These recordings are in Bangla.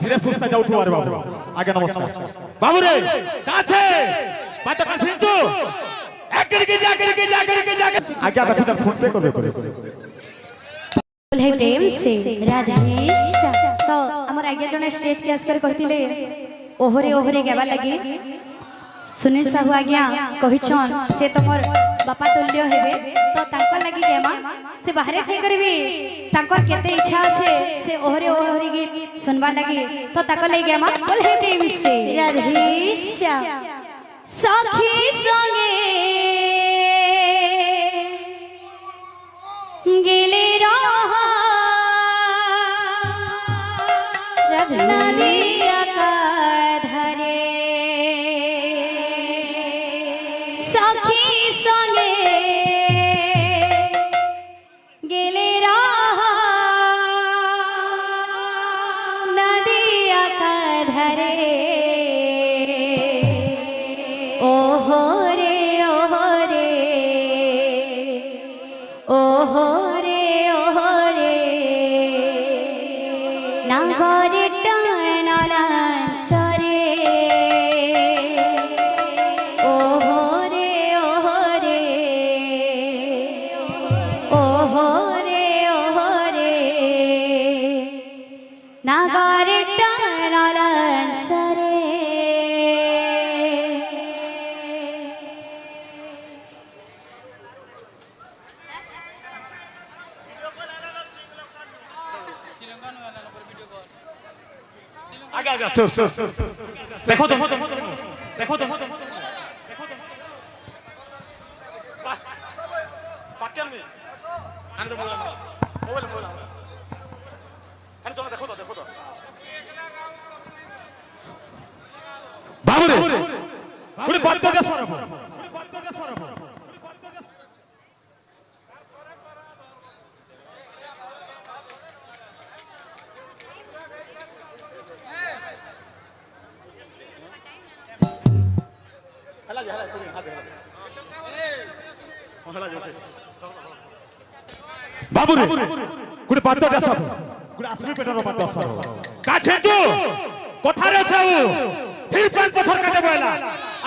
ধীরে সুস্থে যাও উঠো আরে বাবু আগে নমস্কার বাবু রে কাছে পাতা কাছে তো একদিকে যা আগে আগে ভিতর ফোন পে করবে बोले प्रेम से राधेश्याम तो हमर आगे जने स्टेज के आसकर कहतिले ओहरे ओहरे गावा लगे सुनील साहू आज्ञा कहिछन से तमर बापा तुल्य हेबे तो तांकर लगी गेमा से बाहरे थे करबे तांकर केते इच्छा আছে से ओहरे ओहरे गीत सुनबा लगी तो ताकर लगी गेमा बोले प्रेम से राधेश्याम सखी संगे गेले नदिया का धरे सखी संगे गेले नदिया का धरे ओहो रे ओहो रे ओहो रे ओहो रे नागरे टानालांचरे ओहो रे ओहो रे ओहो रे ओहो रे नागरे टानालांचरे आगे आगे सर देखो तो पाटियान में आने तो मोबाइल आने तो देखो तो बाबू रे थोड़ी बात करके सर बाबू रे गुडे पात्ता देसा गुडे आसमी पेटर पात्ता असर काछे जो कोथारे छाऊ फिर प्राण पत्थर काटे बयला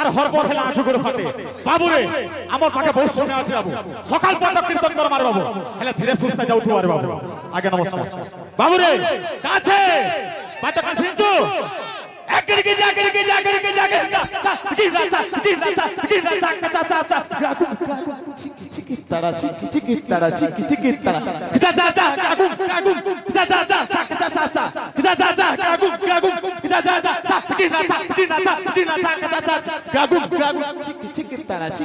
আর হরপর হেলা আঠু করে ফাটে বাবু রে আমার পাকে বহুত সময় আছে বাবু সকাল পর্যন্ত কীর্তন কর মার বাবু হেলা ধীরে সুস্থে যাও উঠো আরে বাবু আগে নমস্কার বাবু রে কাছে পাতা কাছে তো একদিকে যা কি রাজা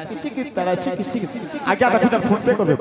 চিকি তারা আগে আগে ভিতর ফোন পে করবে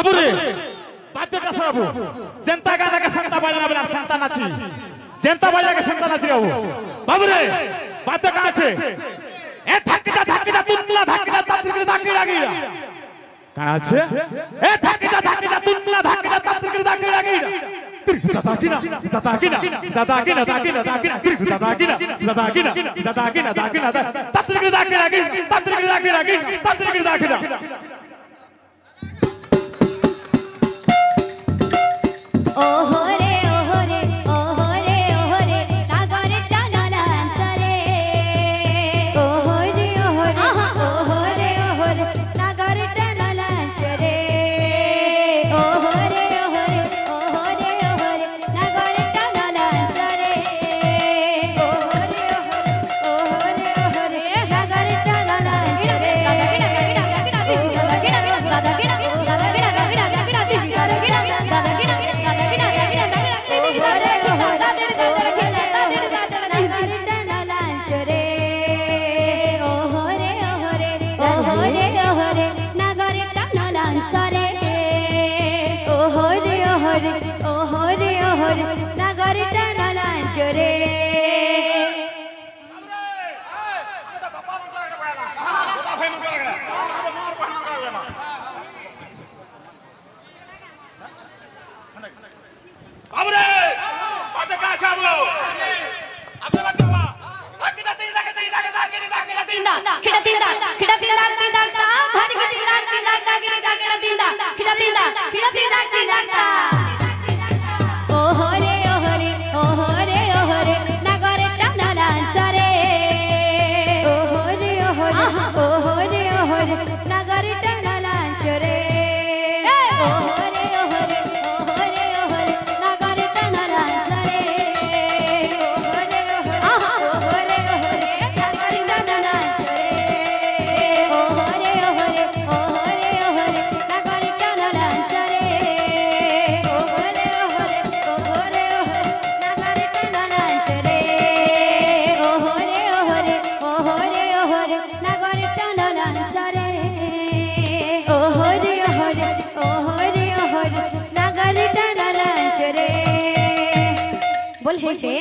বাবুরে বাদ্যটা সরাবো জনতা গানাকে সন্তা বাজানা বলে সন্তা নাচি জনতা বাজাকে সন্তা নাচি রাবো বাবুরে বাদ্য কা আছে এ ধাক্কিটা তুমলা ধাক্কিটা তাত্রিকে ধাক্কি লাগিরা কার আছে এ ধাক্কিটা তুমলা ধাক্কিটা তাত্রিকে ধাক্কি লাগিরা দাদাকিনা দাদাকিনা দাদাকিনা দাদাকিনা দাদাকিনা দাদাকিনা দাদাকিনা দাদাকিনা দাদাকিনা তাত্রিকে ধাক্কি লাগিরা তাত্রিকে ধাক্কি লাগিরা তাত্রিকে দাদাকিনা ওহরে ওহরে ওহরে ওহরে সাগরে টানালাঞ্চরে ওহরে ওহরে ওহরে ওহরে সাগরে টানালাঞ্চরে ওহরে ওহরে ওহরে ওহরে সাগরে টানালাঞ্চরে ওহরে ওহরে ওহরে সাগরে টানালাঞ্চরে নাগরে টানালাঞ্চরে বাবুরে বাদ্য কা আছে বাবু আপনি বাদ্য বা ধাক্কিটা তিন লাগে ধাক্কিটা তিন খিড়া তিন দাগ খিড়া তিন দাগ ধারি কি তিন দাগ খিড়া তিন দাগ খিড়া তিন দাগ ওহরে ওহরে ওহরে ওহরে নাগরে টানালাঞ্চরে ওহরে ওহরে ওহরে ওহরে নাগরে টানালাঞ্চরে ওহরে ওহরে ওহরে ওহরে নাগরে টানালাঞ্চরে ওহরে ওহরে ওহরে নাগরে টানালাঞ্চরে ওহরে ওহরে ওহরে ওহরে নাগরে টানালাঞ্চরে ওহরে ওহরে ওহরে ওহরে নাগরে টানালাঞ্চরে ওহরে ওহরে ওহরে ওহরে নাগরে টানালাঞ্চরে ওহরে ওহরে ওহরে ওহরে নাগরে টানালাঞ্চরে বল হে